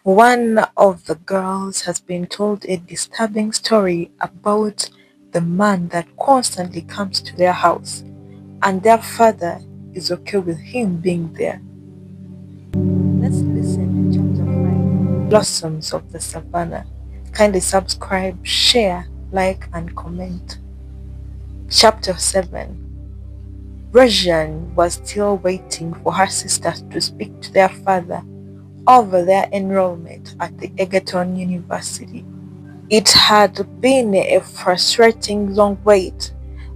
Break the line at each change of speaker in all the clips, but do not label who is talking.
One of the girls has been told a disturbing story about the man that constantly comes to their house, and their father is okay with him being there. Let's listen to chapter 5, Blossoms of the Savannah. Kindly subscribe, share, like, and comment. Chapter 7. Russian was still waiting for her sisters to speak to their father over their enrollment at the Egerton University. It had been a frustrating long wait,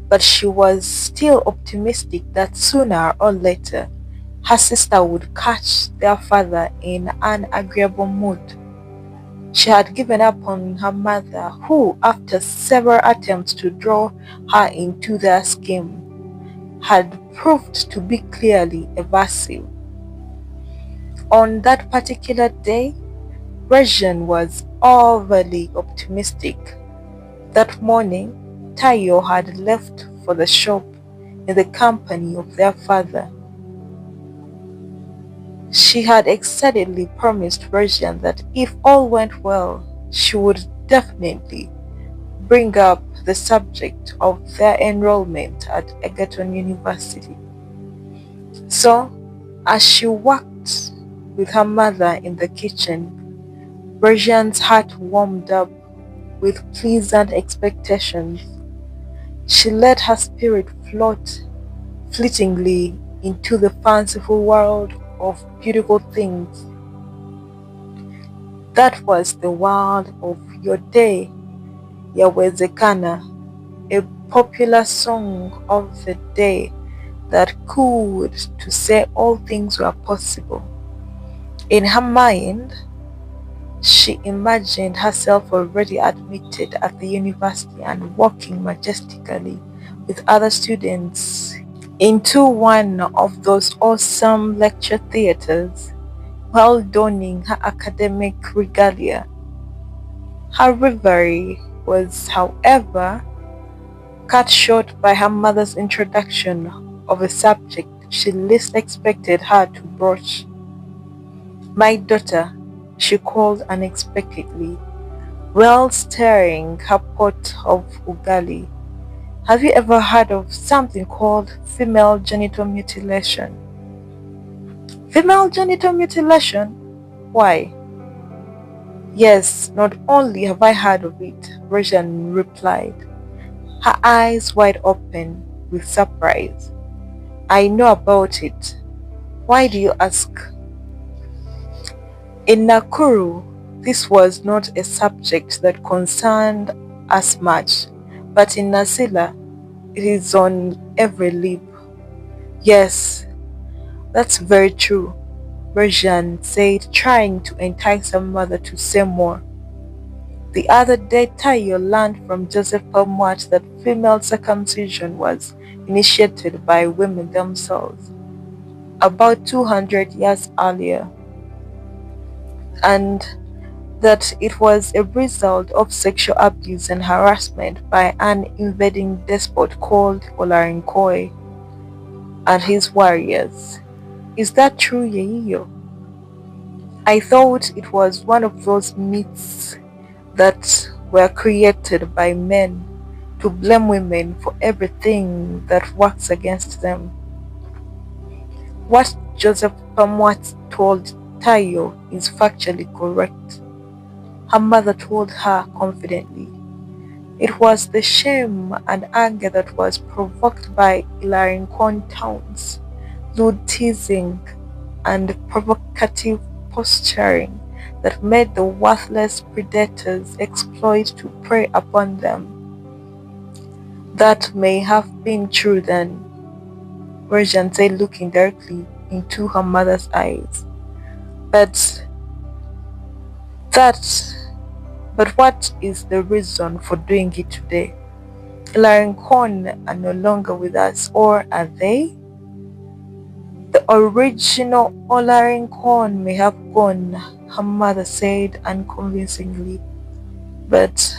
but she was still optimistic that sooner or later her sister would catch their father in an agreeable mood. She had given up on her mother, who, after several attempts to draw her into their scheme, had proved to be clearly evasive. On that particular day, Regine was overly optimistic. That morning, Tayo had left for the shop in the company of their father. She had excitedly promised Regine that if all went well, she would definitely bring up the subject of their enrollment at Egerton University. So, as she worked with her mother in the kitchen, Regine's heart warmed up with pleasant expectations. She let her spirit float fleetingly into the fanciful world of beautiful things. That was the world of Your Day, Yawezekana, a popular song of the day that cooed to say all things were possible. In her mind, she imagined herself already admitted at the university and walking majestically with other students into one of those awesome lecture theaters while donning her academic regalia. Her reverie was, however, cut short by her mother's introduction of a subject she least expected her to broach. "My daughter," she called unexpectedly, while stirring her pot of ugali. "Have you ever heard of something called female genital mutilation?" "Female genital mutilation? Why, yes, not only have I heard of it," Regan replied, her eyes wide open with surprise. "I know about it. Why do you ask?" In Nakuru, this was not a subject that concerned us much, but in Nasila, it is on every lip. "Yes, that's very true," Rajan said, trying to entice her mother to say more. "The other day, Tayo learned from Joseph Palmwat that female circumcision was initiated by women themselves about 200 years earlier, and that it was a result of sexual abuse and harassment by an invading despot called Olarinkoi and his warriors. Is that true, Yeiyo?" "I thought it was one of those myths that were created by men to blame women for everything that works against them." What Joseph Pamwat told Tayo is factually correct, her mother told her confidently. It was the shame and anger that was provoked by Ilarincon towns, lewd teasing, and provocative posturing that made the worthless predators exploit to prey upon them. "That may have been true then," Regan said, looking directly into her mother's eyes. But that but what is the reason for doing it today? Ilarincon are no longer with us, or are they? "The original Olarincon may have gone," her mother said unconvincingly, "but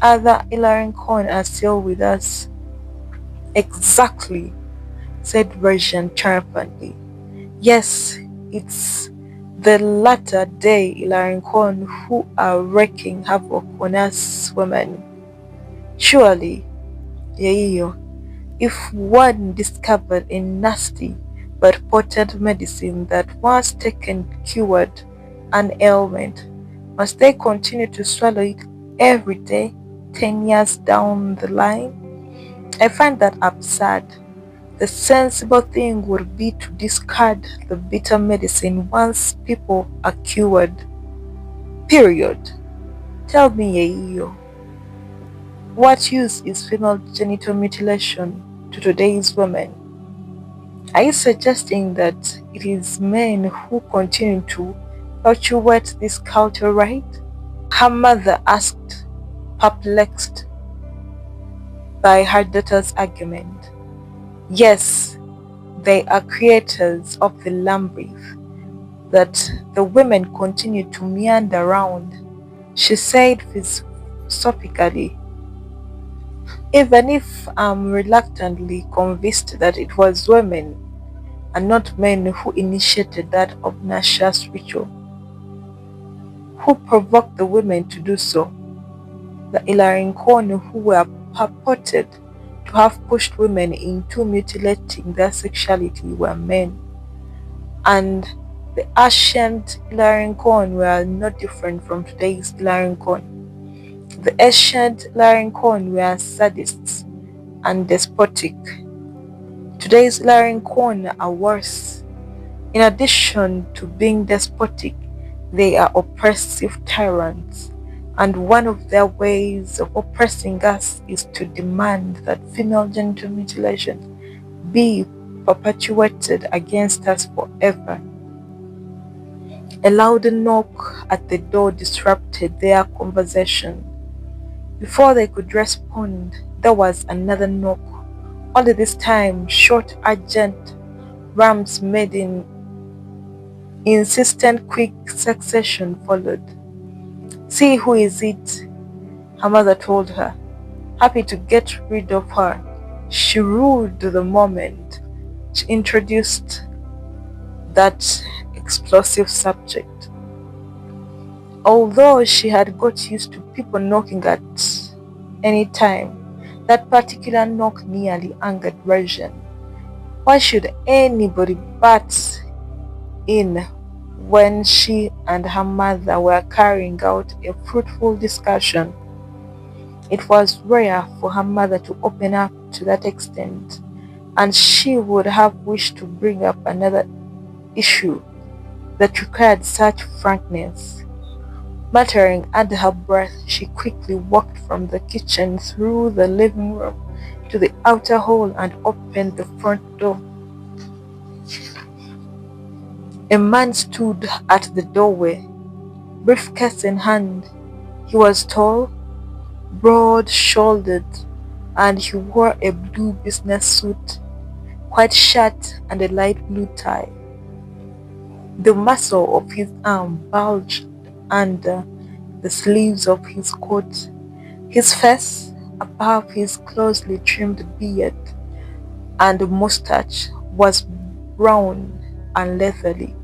other Ilarincon are still with us." "Exactly," said Virgin triumphantly. "Yes, it's The latter day Ilarinkon who are wreaking havoc on us women. Surely, Yeiyo, if one discovered a nasty but potent medicine that once taken cured an ailment, must they continue to swallow it every day, 10 years down the line? I find that absurd. The sensible thing would be to discard the bitter medicine once people are cured. Period. Tell me, Yeiyo, what use is female genital mutilation to today's women? Are you suggesting that it is men who continue to perpetuate this culture, right? Her mother asked, perplexed by her daughter's argument. Yes, they are creators of the labyrinth that the women continue to meander around, she said philosophically. Even if I'm reluctantly convinced that it was women and not men who initiated that obnoxious ritual, who provoked the women to do so. The Ilarinkon who were purported to have pushed women into mutilating their sexuality were men, and the ancient Ilarinkon were no different from today's Ilarinkon. The ancient Ilarinkon were sadists and despotic. Today's Ilarinkon are worse. In addition to being despotic, they are oppressive tyrants, and one of their ways of oppressing us is to demand that female genital mutilation be perpetuated against us forever. A loud knock at the door disrupted their conversation. Before they could respond, there was another knock. Only this time, short, urgent rams made in insistent quick succession followed. See who is it? Her mother told her, happy to get rid of her. She ruled the moment she introduced that explosive subject. Although she had got used to people knocking at any time, that particular knock nearly angered Virgin. Why should anybody butt in when she and her mother were carrying out a fruitful discussion? It was rare for her mother to open up to that extent, and she would have wished to bring up another issue that required such frankness. Muttering under her breath, she quickly walked from the kitchen through the living room to the outer hall and opened the front door. A man stood at the doorway, briefcase in hand. He was tall, broad-shouldered, and he wore a blue business suit, white shirt, and a light blue tie. The muscle of his arm bulged under the sleeves of his coat. His face, above his closely trimmed beard and mustache, was brown and leathery,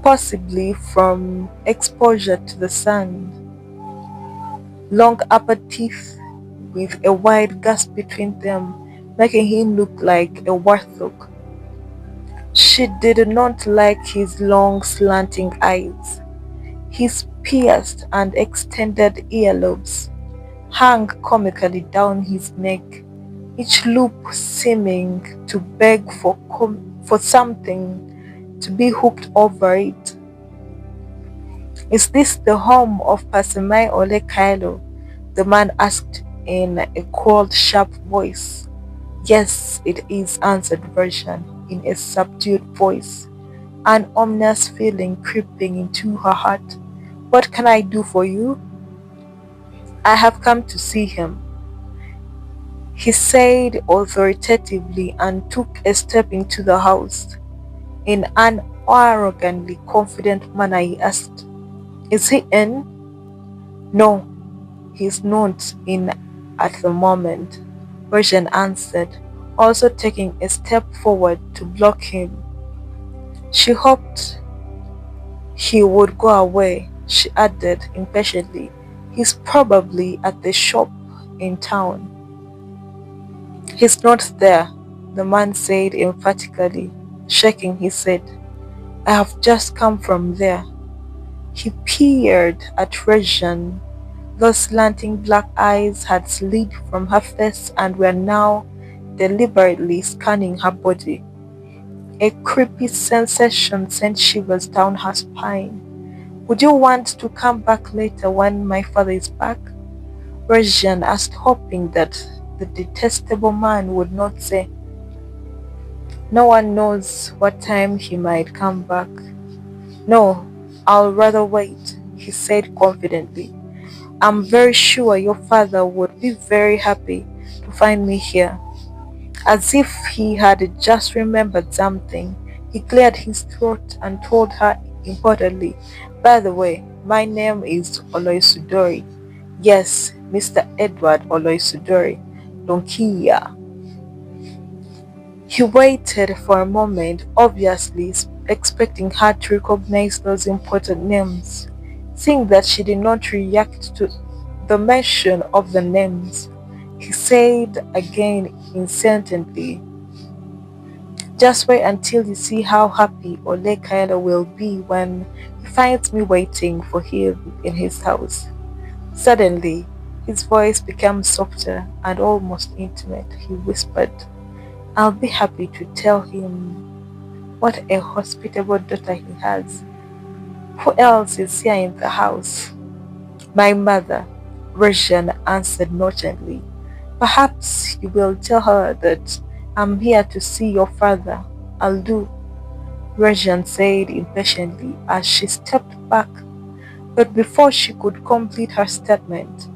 possibly from exposure to the sun. Long upper teeth with a wide gap between them, making him look like a warthog. She did not like his long slanting eyes. His pierced and extended earlobes hung comically down his neck, each loop seeming to beg for something to be hooked over it. Is this the home of Pasimai Ole Kailo? The man asked in a cold, sharp voice. Yes, it is, answered Version in a subdued voice, an ominous feeling creeping into her heart. What can I do for you? I have come to see him, he said authoritatively, and took a step into the house. In an arrogantly confident manner, he asked, is he in? No, he's not in at the moment, Virgin answered, also taking a step forward to block him. She hoped He would go away, she added impatiently. He's probably at the shop in town. He's not there, the man said emphatically, shaking his head. I have just come from there. He peered at Regine. Those slanting black eyes had slid from her face and were now deliberately scanning her body. A creepy sensation sent shivers down her spine. Would you want to come back later when my father is back? Regine asked, hoping that the detestable man would not say, no one knows what time he might come back. No, I'll rather wait, he said confidently. I'm very sure your father would be very happy to find me here. As if he had just remembered something, he cleared his throat and told her importantly, by the way, my name is Oloisudori. Yes, Mr. Edward Oloisudori. Donkia. He waited for a moment, obviously expecting her to recognize those important names. Seeing that she did not react to the mention of the names, he said again insistently, just wait until you see how happy Ole Kaila will be when he finds me waiting for him in his house. Suddenly, his voice became softer and almost intimate. He whispered, I'll be happy to tell him what a hospitable daughter he has. Who else is here in the house? My mother, Regina answered nonchalantly. Perhaps you will tell her that I'm here to see your father. I'll do, Regina said impatiently as she stepped back. But before she could complete her statement,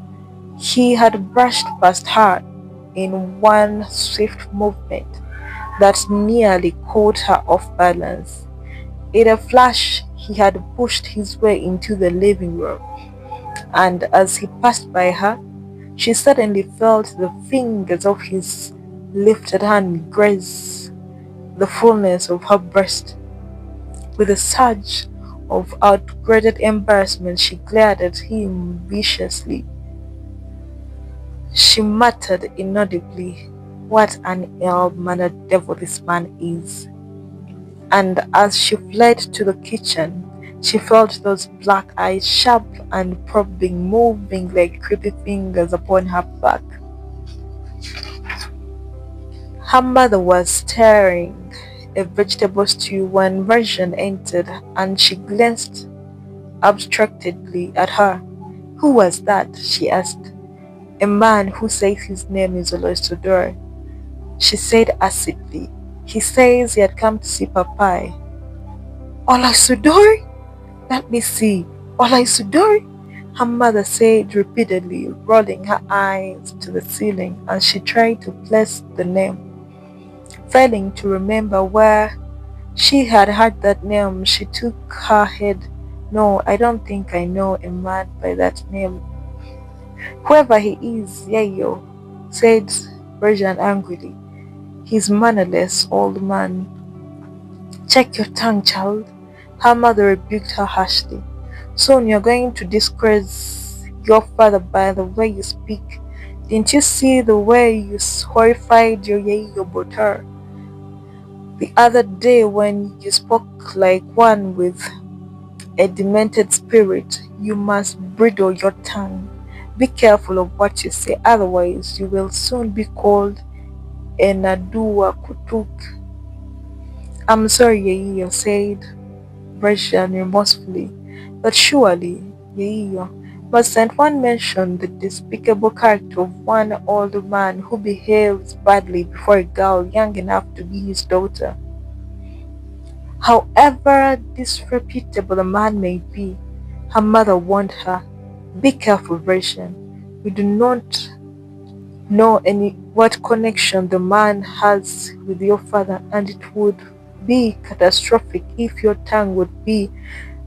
he had brushed past her in one swift movement that nearly caught her off balance. In a flash, he had pushed his way into the living room, and as he passed by her, she suddenly felt the fingers of his lifted hand graze the fullness of her breast. With a surge of outgraded embarrassment, she glared at him viciously. She muttered inaudibly, what an ill-mannered devil this man is. And as she fled to the kitchen, she felt those black eyes, sharp and probing, moving like creepy fingers upon her back. Her mother was stirring a vegetable stew when Virgin entered, and she glanced abstractedly at her. Who was that? She asked. A man who says his name is Oloisodor, she said acidly. He says he had come to see Papai. Oloisodor? Let me see. Oloisodor? Her mother said repeatedly, rolling her eyes to the ceiling as she tried to place the name. Failing to remember where she had heard that name, she took her head. No, I don't think I know a man by that name. Whoever he is, Yayo, said Virgin angrily. He's mannerless old man. Check your tongue, child. Her mother rebuked her harshly. Soon you're going to disgrace your father by the way you speak. Didn't you see the way you horrified your Yayo about her the other day when you spoke like one with a demented spirit? You must bridle your tongue. Be careful of what you say, otherwise you will soon be called a Nadua Kutuk. I'm sorry, Yayo, said Brescian remorsefully, but surely, Yayo, mustn't one mention the despicable character of one old man who behaves badly before a girl young enough to be his daughter? However disreputable a man may be, her mother warned her, be careful, Brescian. We do not know what connection the man has with your father, and it would be catastrophic if your tongue would be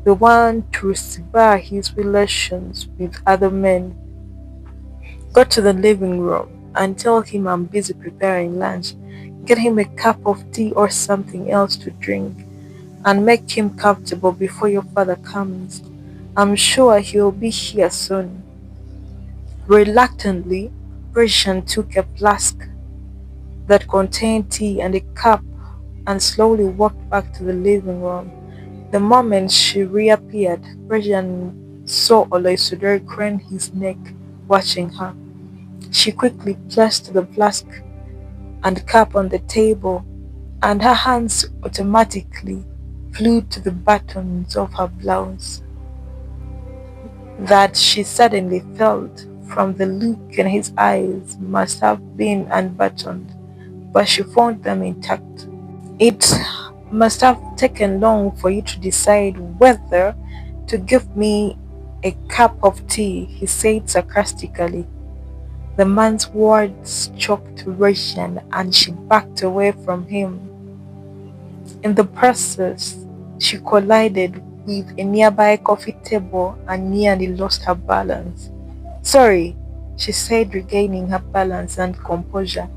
the one to sever his relations with other men. Go to the living room and tell him I'm busy preparing lunch. Get him a cup of tea or something else to drink. and make him comfortable before your father comes. I'm sure he'll be here soon." Reluctantly, Persian took a flask that contained tea and a cup and slowly walked back to the living room. The moment she reappeared, Persian saw Oloisudere crane his neck, watching her. She quickly placed the flask and cup on the table, and her hands automatically flew to the buttons of her blouse. That she suddenly felt from the look in his eyes must have been unbuttoned, but she found them intact. "It must have taken long for you to decide whether to give me a cup of tea," he said sarcastically. The man's words choked Russian and she backed away from him. In the process, she collided with a nearby coffee table and nearly lost her balance. "Sorry," she said, regaining her balance and composure,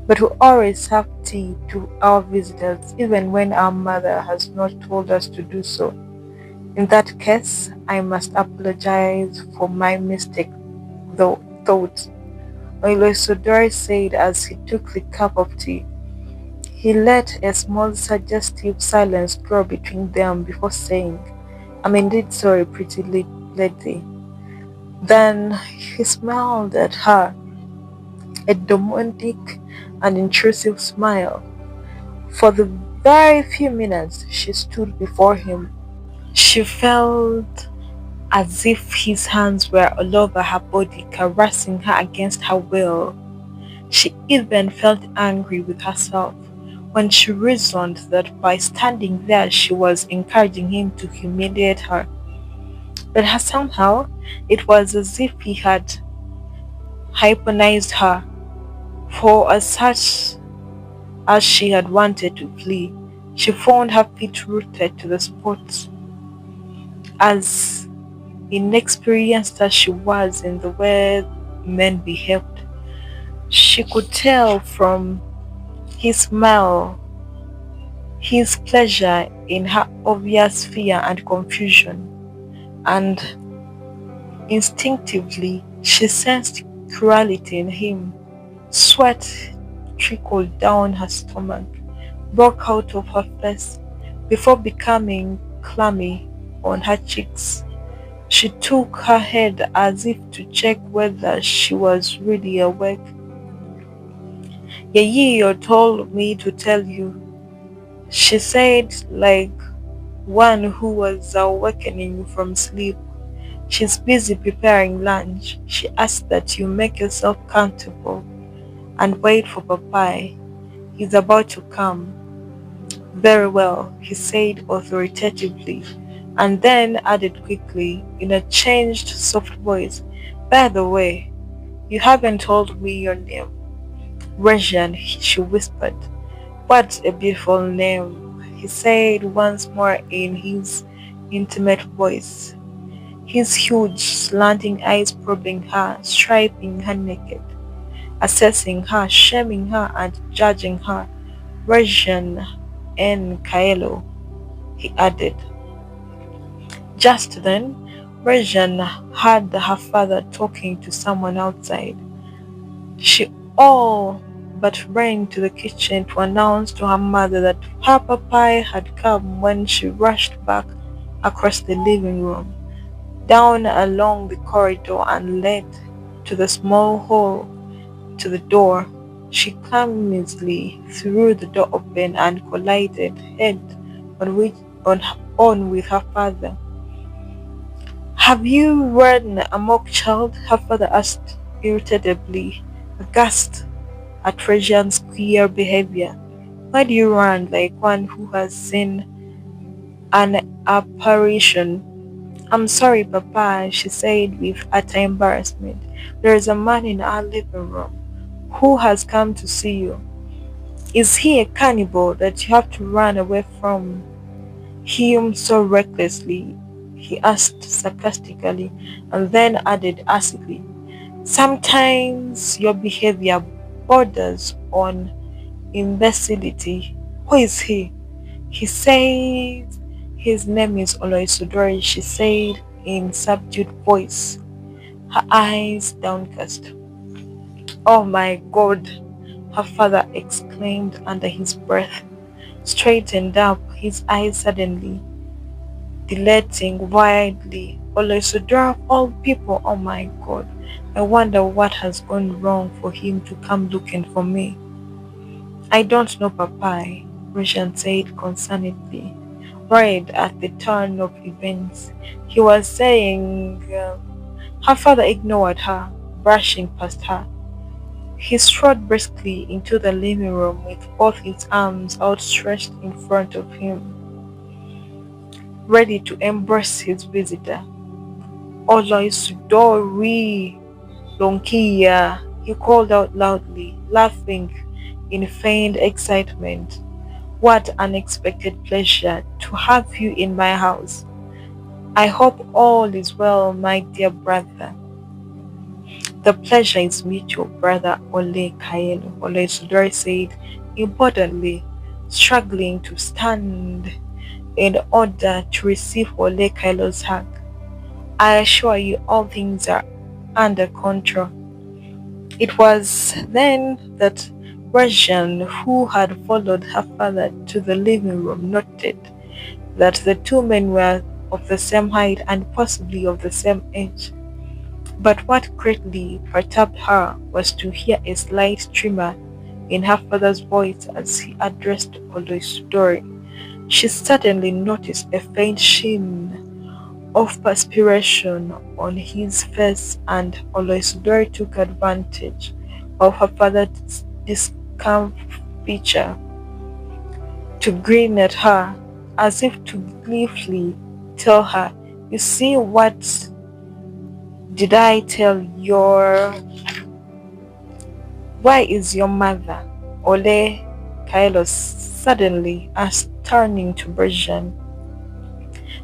"but we always have tea to our visitors, even when our mother has not told us to do so. In that case, I must apologize for my mistake, though, thought," Oilosodori said as he took the cup of tea. He let a small suggestive silence grow between them before saying, "I'm indeed sorry, pretty lady." Then he smiled at her, a demonic and intrusive smile. For the very few minutes she stood before him, she felt as if his hands were all over her body, caressing her against her will. She even felt angry with herself when she reasoned that by standing there she was encouraging him to humiliate her. But somehow it was as if he had hypnotized her, for as such as she had wanted to flee, she found her feet rooted to the spot. As inexperienced as she was in the way men behaved, she could tell from his smile, his pleasure in her obvious fear and confusion, and instinctively she sensed cruelty in him. Sweat trickled down her stomach, broke out of her face, before becoming clammy on her cheeks. She took her head as if to check whether she was really awake. "Yayiyo told me to tell you," she said, like one who was awakening from sleep. "She's busy preparing lunch. She asked that you make yourself comfortable and wait for Papa. He's about to come." "Very well," he said authoritatively, and then added quickly in a changed soft voice, "By the way, you haven't told me your name." "Russian," she whispered. "What a beautiful name," he said once more in his intimate voice, his huge slanting eyes probing her, stripping her naked, assessing her, shaming her, and judging her. "Russian and Kaelo," he added. Just then, Russian heard her father talking to someone outside. She all but ran to the kitchen to announce to her mother that her papa had come when she rushed back across the living room, down along the corridor and led to the small hall to the door. She clumsily threw the door open and collided head on, which, on with her father. "Have you run amok, child?" her father asked irritably, aghast at Trajan's queer behavior. "Why do you run like one who has seen an apparition?" "I'm sorry, Papa," she said with utter embarrassment. "There is a man in our living room who has come to see you." "Is he a cannibal that you have to run away from him so recklessly?" he asked sarcastically, and then added acidly, "Sometimes your behavior borders on imbecility." "Who is he?" he said His name is Oloisudori, she said in subdued voice, her eyes downcast. Oh my God, her father exclaimed under his breath, straightened up, his eyes suddenly dilating widely. Oloisudori of all people, oh my God, I wonder what has gone wrong for him to come looking for me. I don't know, Papa, Roshan said concernedly, worried at the turn of events. He was saying, her father ignored her, brushing past her. He strode briskly into the living room with both his arms outstretched in front of him, ready to embrace his visitor. Oloisudori Lonkia, he called out loudly, laughing in feigned excitement. What unexpected pleasure to have you in my house. I hope all is well, my dear brother. The pleasure is mutual, brother Ole Kaelo, Ole Sudori said, importantly, struggling to stand in order to receive Ole Kaelo's hug. I assure you all things are under control. It was then that Rajan, who had followed her father to the living room, noted that the two men were of the same height and possibly of the same age. But what greatly perturbed her was to hear a slight tremor in her father's voice as he addressed Oloisudori. She certainly noticed a faint sheen of perspiration on his face, and Oloisudori took advantage of her father's discomfiture to grin at her, as if to gleefully tell her, "You see, what did I tell your... Where is your mother?" Ole Kailos suddenly asked, turning to Berjan.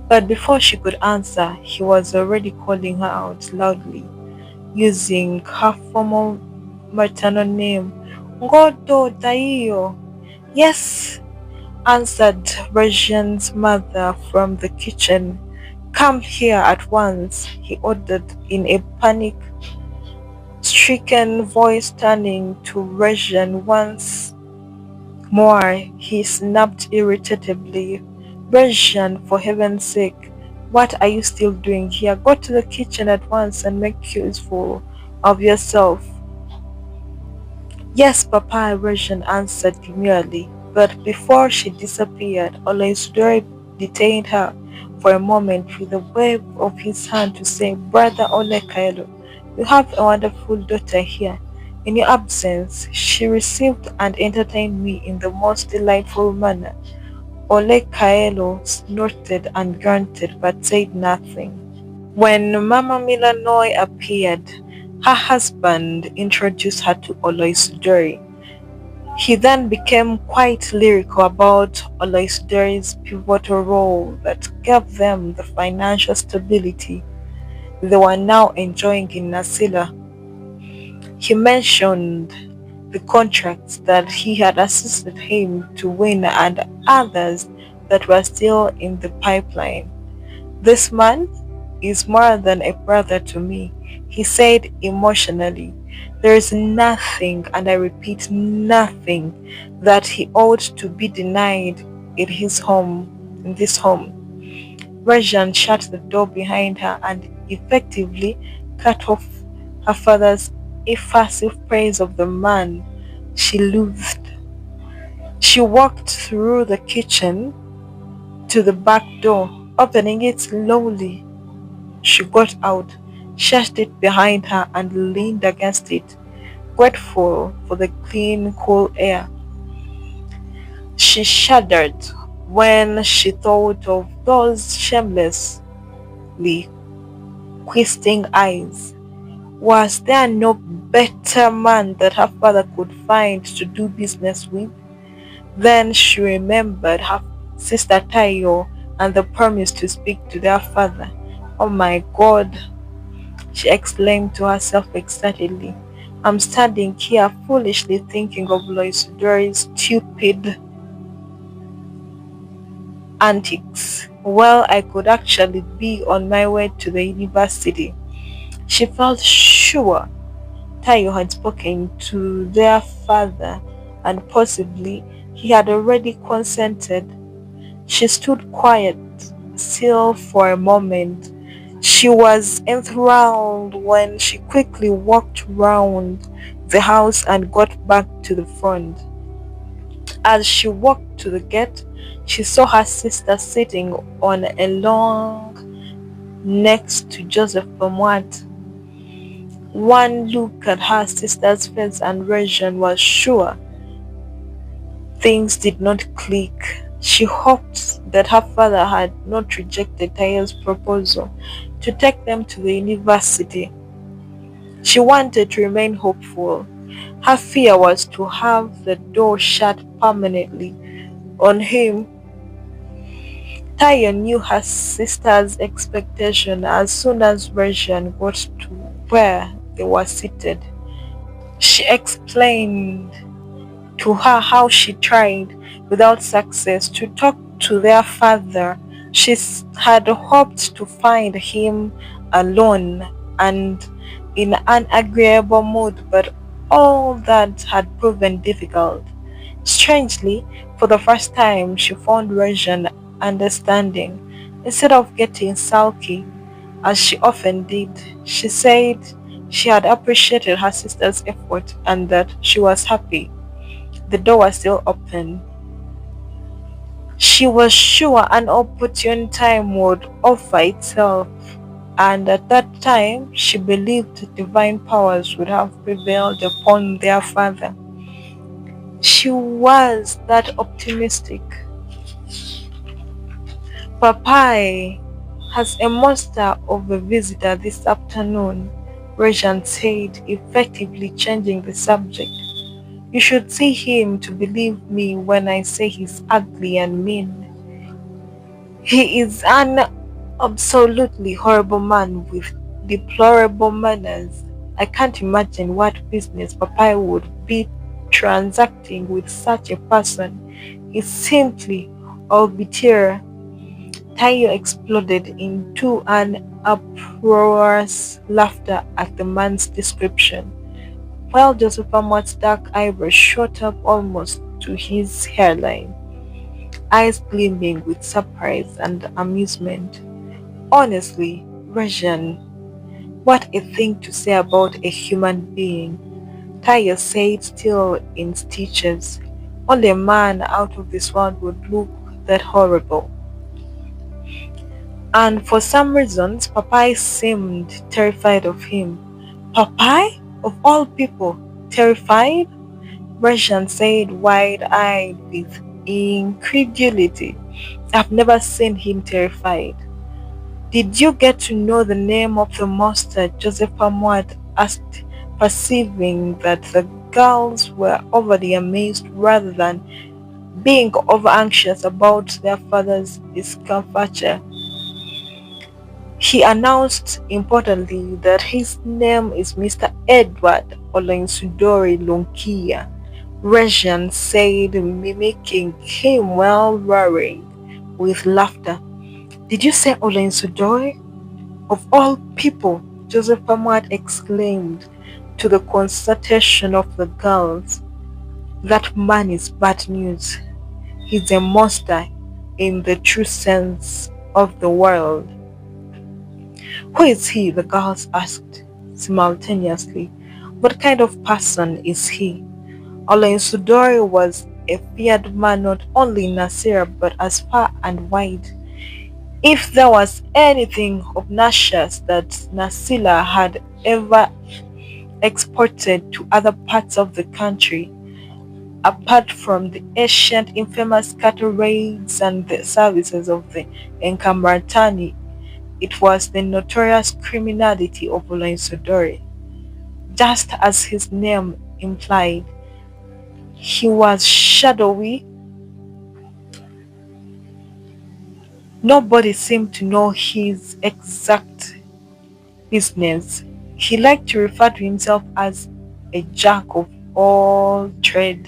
But before she could answer, he was already calling her out loudly, using her formal maternal name, Ngodo Daiyo. Yes, answered Berjan's mother from the kitchen. Come here at once, he ordered in a panic-stricken voice, turning to Berjan once more. He snapped irritably. Berjan, for heaven's sake, what are you still doing here? Go to the kitchen at once and make useful of yourself. Yes, Papa, Berjan answered demurely, but before she disappeared, Olaisudori detained her for a moment with a wave of his hand to say, Brother Ole Kaelo, you have a wonderful daughter here. In your absence, she received and entertained me in the most delightful manner. Ole Kaelo snorted and grunted but said nothing. When Mama Milanoy appeared, her husband introduced her to Oloisudori. He then became quite lyrical about Oloisudori's pivotal role that gave them the financial stability they were now enjoying in Nasila. He mentioned the contracts that he had assisted him to win and others that were still in the pipeline. This man is more than a brother to me, he said emotionally. There is nothing, and I repeat, nothing, that he ought to be denied in his home, in this home. Rajan shut the door behind her and effectively cut off her father's effusive praise of the man she loathed. She walked through the kitchen to the back door, opening it slowly. She got out, shut it behind her, and leaned against it, grateful for the clean, cool air. She shuddered when she thought of those shamelessly questing eyes. Was there no better man that her father could find to do business with? Then she remembered her sister Tayo and the promise to speak to their father. Oh my God, she exclaimed to herself excitedly. I'm standing here foolishly thinking of Loisudori's stupid antics. Well, I could actually be on my way to the university. She felt sure Tayo had spoken to their father and possibly he had already consented. She stood quiet, still for a moment. She was enthralled when she quickly walked round the house and got back to the front. As she walked to the gate, she saw her sister sitting on a log next to Joseph Pomwat. One look at her sister's face and Regine was sure things did not click. She hoped that her father had not rejected Tayo's proposal to take them to the university. She wanted to remain hopeful. Her fear was to have the door shut permanently on him. Tayo knew her sister's expectation as soon as Regine got to where they were seated. She explained to her how she tried, without success, to talk to their father. She had hoped to find him alone and in an agreeable mood, but all that had proven difficult. Strangely, for the first time, she found Regine understanding. Instead of getting sulky, as she often did, she said she had appreciated her sister's effort and that she was happy the door was still open. She was sure an opportune time would offer itself, and at that time she believed divine powers would have prevailed upon their father. She was that optimistic. Papai has a monster of a visitor this afternoon, Regent said, effectively changing the subject. You should see him to believe me when I say he's ugly and mean. He is an absolutely horrible man with deplorable manners. I can't imagine what business Papai would be transacting with such a person. He's simply arbitrary. Tayo exploded into an uproarious laughter at the man's description, while Joseph Amat's dark eyebrows shot up almost to his hairline, eyes gleaming with surprise and amusement. Honestly, Rajan, what a thing to say about a human being. Tayo said, still in stitches. Only a man out of this world would look that horrible. And for some reasons, Papai seemed terrified of him. Papai? Of all people, terrified? Russian said, wide-eyed with incredulity. I've never seen him terrified. Did you get to know the name of the monster? Joseph Amwad asked, perceiving that the girls were overly amazed rather than being over-anxious about their father's discomfiture. He announced importantly that his name is Mr. Edward Olensudori Lunkia. Regine said, mimicking him while roaring with laughter. Did you say Olensudori? Of all people, Joseph Amad exclaimed to the consternation of the girls. That man is bad news. He's a monster in the true sense of the word. Who is he? The girls asked simultaneously. What kind of person is he? Olensudori was a feared man not only in Nasira but as far and wide. If there was anything obnoxious that Nasila had ever exported to other parts of the country, apart from the ancient infamous cattle raids and the services of the Enkamratani, it was the notorious criminality of Olensudori. Just as his name implied, he was shadowy. Nobody seemed to know his exact business. He liked to refer to himself as a jack of all trade,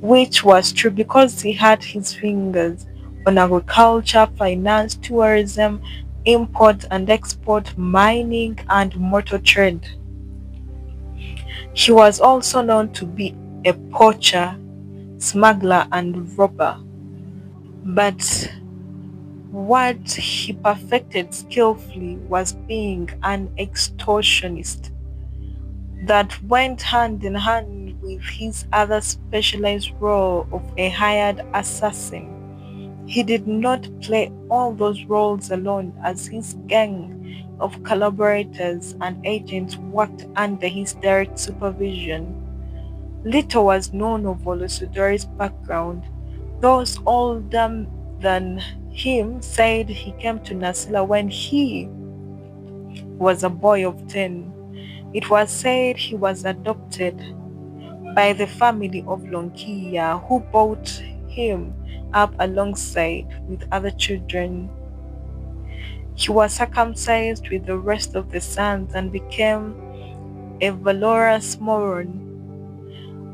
which was true because he had his fingers on agriculture, finance, tourism, import and export, mining, and motor trade. He was also known to be a poacher, smuggler, and robber. But what he perfected skillfully was being an extortionist that went hand in hand with his other specialized role of a hired assassin. He did not play all those roles alone, as his gang of collaborators and agents worked under his direct supervision. Little was known of Olosudori's background. Those older than him said he came to Nasila when he was a boy of 10. It was said he was adopted by the family of Lonkia, who brought him up alongside with other children. He was circumcised with the rest of the sons and became a valorous Moron.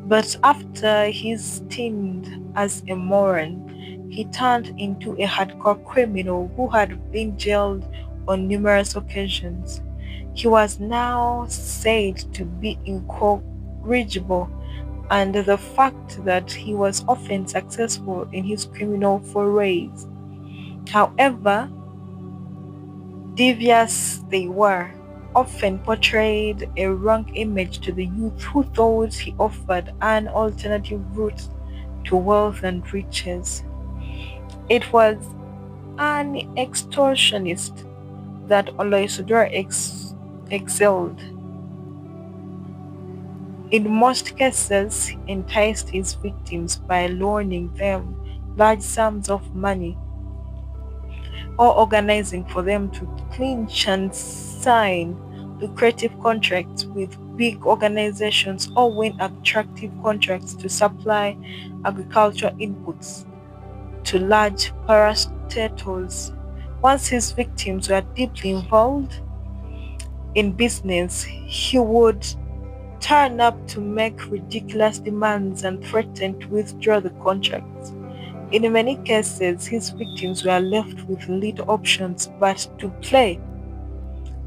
But after his stint as a Moron, he turned into a hardcore criminal who had been jailed on numerous occasions. He was now said to be incorrigible, and the fact that he was often successful in his criminal forays. However, devious they were, often portrayed a wrong image to the youth who thought he offered an alternative route to wealth and riches. It was an extortionist that Oloisudor excelled. In most cases, he enticed his victims by loaning them large sums of money or organizing for them to clinch and sign lucrative contracts with big organizations or win attractive contracts to supply agricultural inputs to large parastatals. Once his victims were deeply involved in business, he would turn up to make ridiculous demands and threaten to withdraw the contracts. In many cases, his victims were left with little options but to play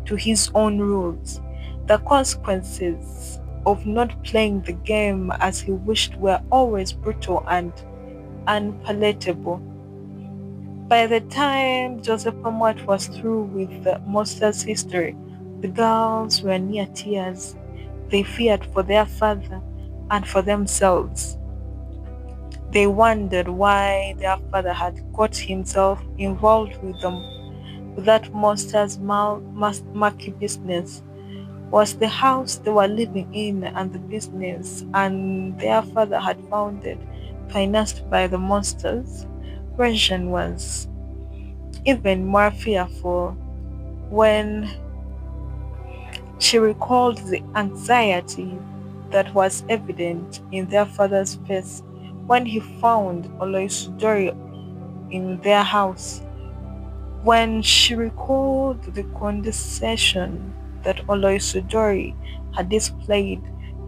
to his own rules. The consequences of not playing the game as he wished were always brutal and unpalatable. By the time Joseph Amwat was through with the monster's history, the girls were near tears. They feared for their father and for themselves. They wondered why their father had got himself involved with that monster's murky business. Was the house they were living in and the business and their father had founded financed by the monsters? Regine was even more fearful when she recalled the anxiety that was evident in their father's face when he found Oloisudori in their house. When she recalled the condescension that Oloisudori had displayed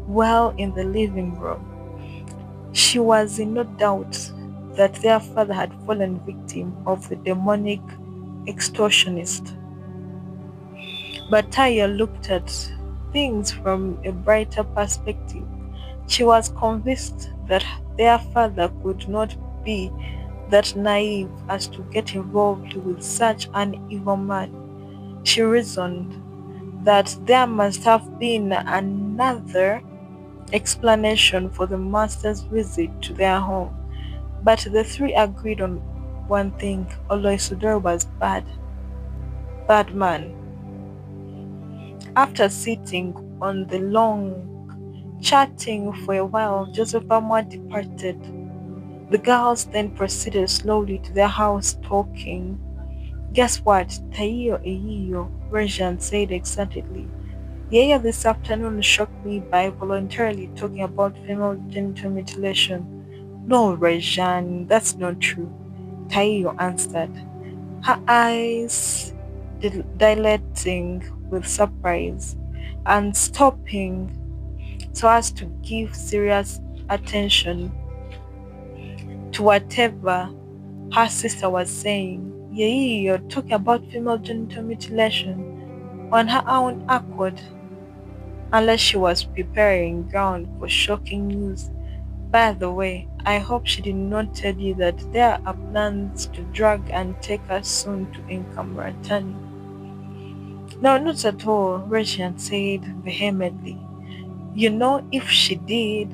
while in the living room, she was in no doubt that their father had fallen victim of the demonic extortionist. But Taya looked at things from a brighter perspective. She was convinced that their father could not be that naive as to get involved with such an evil man. She reasoned that there must have been another explanation for the master's visit to their home. But the three agreed on one thing: Oloisudor was bad man. After sitting on the lawn, chatting for a while, Joseph Amwa departed. The girls then proceeded slowly to their house talking. Guess what? Taiyo Eiyo, Regine said excitedly. Yaya this afternoon shocked me by voluntarily talking about female genital mutilation. No, Regine, that's not true, Taiyo answered, her eyes dilating with surprise and stopping so as to give serious attention to whatever Her sister was saying, yeah, you're talking about female genital mutilation on her own accord, unless she was preparing ground for shocking news. By the way, I hope she did not tell you that there are plans to drag and take us soon to Inkamratani. No, not at all, Roshan said vehemently. You know, if she did,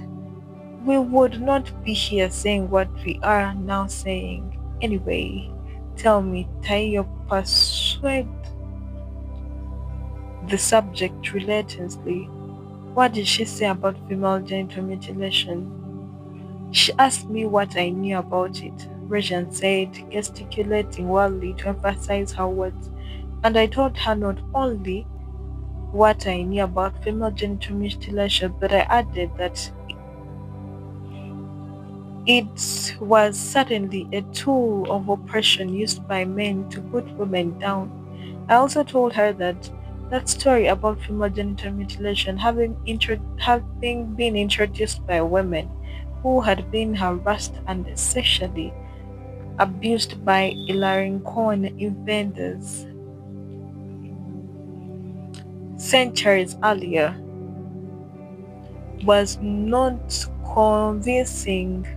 we would not be here saying what we are now saying. Anyway, tell me, Tayo persuade the subject relentlessly. What did she say about female genital mutilation? She asked me what I knew about it, Regent said, gesticulating wildly to emphasize her words, and I told her not only what I knew about female genital mutilation, but I added that it was certainly a tool of oppression used by men to put women down. I also told her that that story about female genital mutilation having been introduced by women who had been harassed and sexually abused by Ilarincon invaders centuries earlier was not convincing.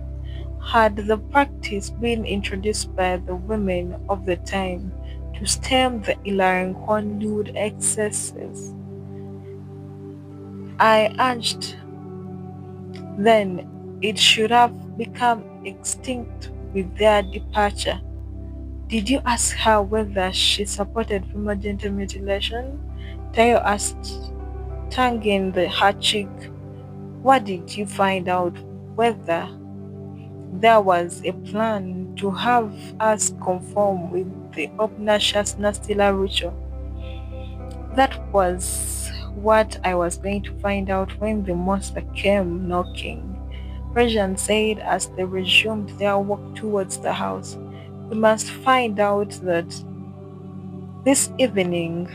Had the practice been introduced by the women of the time to stem the Ilarincon lewd excesses, I urged then it should have become extinct with their departure. Did you ask her whether she supported female genital mutilation? Tayo asked, tonguing her cheek. What did you find out? Whether there was a plan to have us conform with the obnoxious Nastila ritual? That was what I was going to find out when the monster came knocking, Persian said as they resumed their walk towards the house. We must find out that this evening,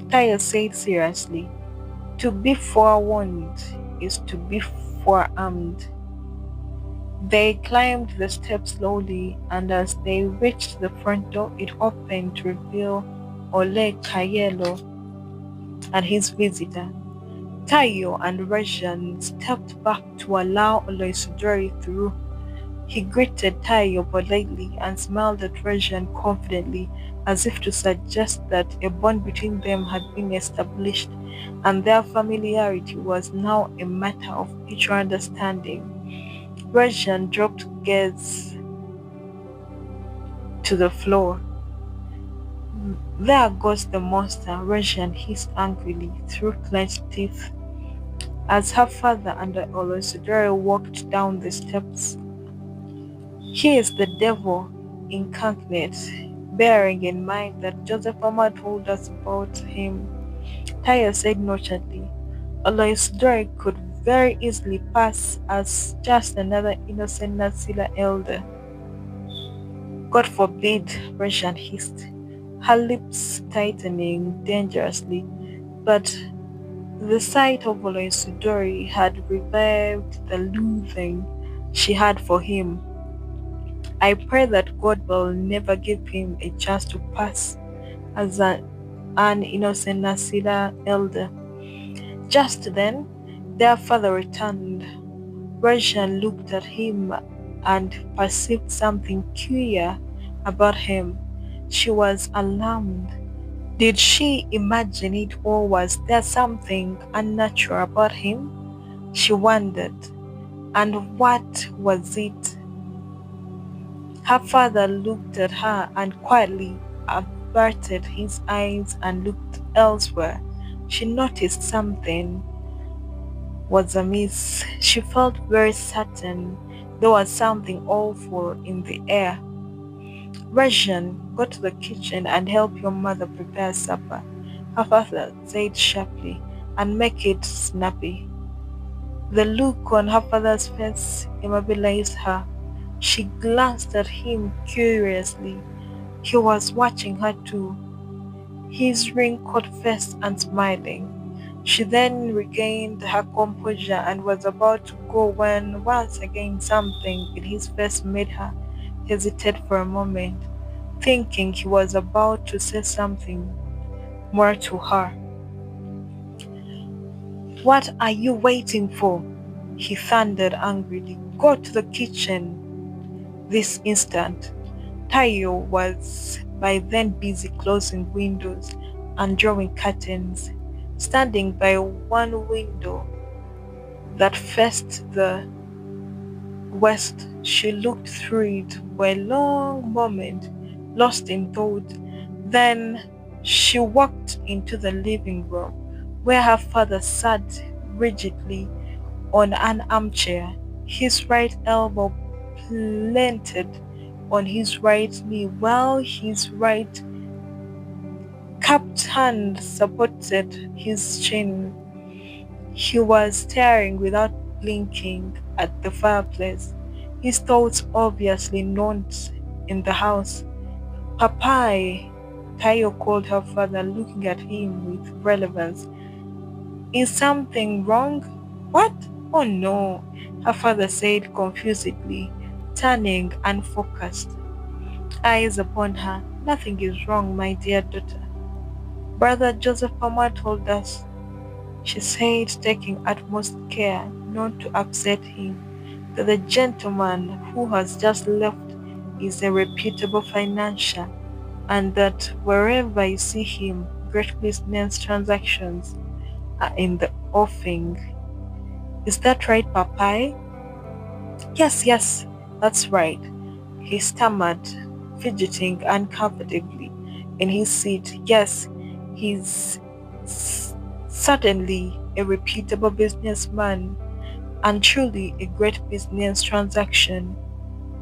Tayo said seriously. To be forewarned is to be forearmed. They climbed the steps slowly, and as they reached the front door, it opened to reveal Ole Kayelo and his visitor. Tayo and Rajan stepped back to allow Oloisudori through. He greeted Tayo politely and smiled at Rajan confidently, as if to suggest that a bond between them had been established, and their familiarity was now a matter of mutual understanding. Rajan dropped gaze to the floor. There goes the monster, Rajan hissed angrily through clenched teeth as her father and Olosidore walked down the steps. He is the devil incarnate, bearing in mind that Joseph Mama told us about him. Tayo said nonchalantly, Olosidore could very easily pass as just another innocent Nasila elder. God forbid, Rajan hissed, her lips tightening dangerously, but the sight of Oloisudori had revived the loathing she had for him. I pray that God will never give him a chance to pass as an innocent Nasila elder. Just then, their father returned. Rajan looked at him and perceived something queer about him. She was alarmed. Did she imagine it, or was there something unnatural about him? She wondered. And what was it? Her father looked at her and quietly averted his eyes and looked elsewhere. She noticed something was amiss. She felt very certain there was something awful in the air. Rajan, go to the kitchen and help your mother prepare supper, her father said sharply, and make it snappy. The look on her father's face immobilized her. She glanced at him curiously. He was watching her too, his wrinkled face and smiling. She then regained her composure and was about to go when once again something in his face made her hesitated for a moment, thinking he was about to say something more to her. "What are you waiting for?" he thundered angrily. "Go to the kitchen this instant." Tayo was by then busy closing windows and drawing curtains. Standing by one window that faced the west, she looked through it for a long moment, lost in thought. Then she walked into the living room, where her father sat rigidly on an armchair, his right elbow planted on his right knee, while his right cupped hand supported his chin. He was staring without blinking at the fireplace, his thoughts obviously not in the house. "Papai," Tayo called her father, looking at him with relevance. "Is something wrong?" "What? Oh no," her father said confusedly, turning unfocused eyes upon her. "Nothing is wrong, my dear daughter. Brother Joseph Palmer told us," she said, taking utmost care not to upset him, "that the gentleman who has just left is a reputable financier, and that wherever you see him, great business transactions are in the offing. Is that right, Papai?" "Yes, yes, that's right," he stammered, fidgeting uncomfortably in his seat. "Yes, he's certainly a reputable businessman, and truly a great business transaction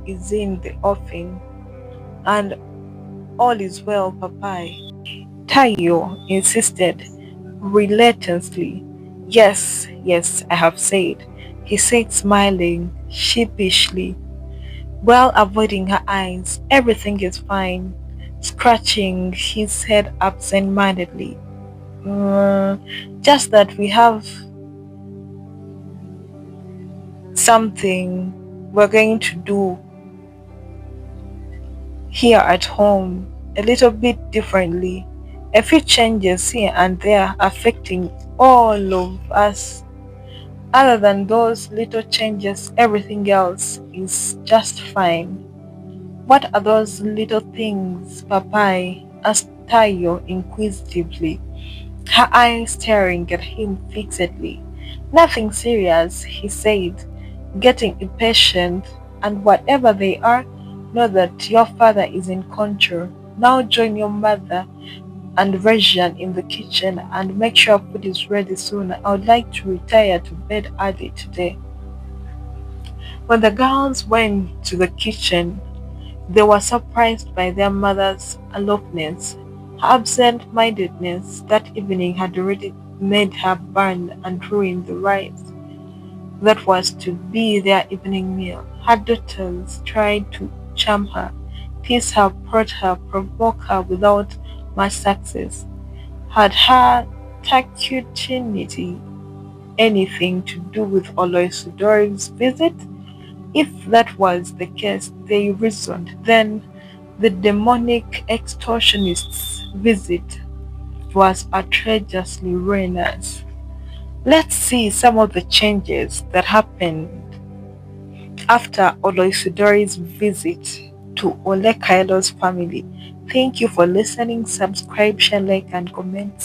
is in the offing, and all is well, Papai." Tayo insisted reluctantly. "Yes, yes, I have said," he said, smiling sheepishly, while avoiding her eyes. "Everything is fine," scratching his head absent-mindedly. "Mm, just that we have something we're going to do here at home a little bit differently. A few changes here and there affecting all of us. Other than those little changes, everything else is just fine." "What are those little things, Papai?" asked Tayo inquisitively, her eyes staring at him fixedly. "Nothing serious," he said, getting impatient, "and whatever they are, know that your father is in control. Now join your mother and Regine in the kitchen and make sure food is ready soon. I would like to retire to bed early today." When the girls went to the kitchen, they were surprised by their mother's aloofness. Her absent-mindedness that evening had already made her burn and ruin the rice that was to be their evening meal. Her daughters tried to charm her, tease her, prod her, provoke her without much success. Had her taciturnity anything to do with Oloisudori's visit? If that was the case, they reasoned, then the demonic extortionist's visit was outrageously ruinous. Let's see some of the changes that happened after Oloisudori's visit to Ole Kailo's family. Thank you for listening. Subscribe, share, like, and comment.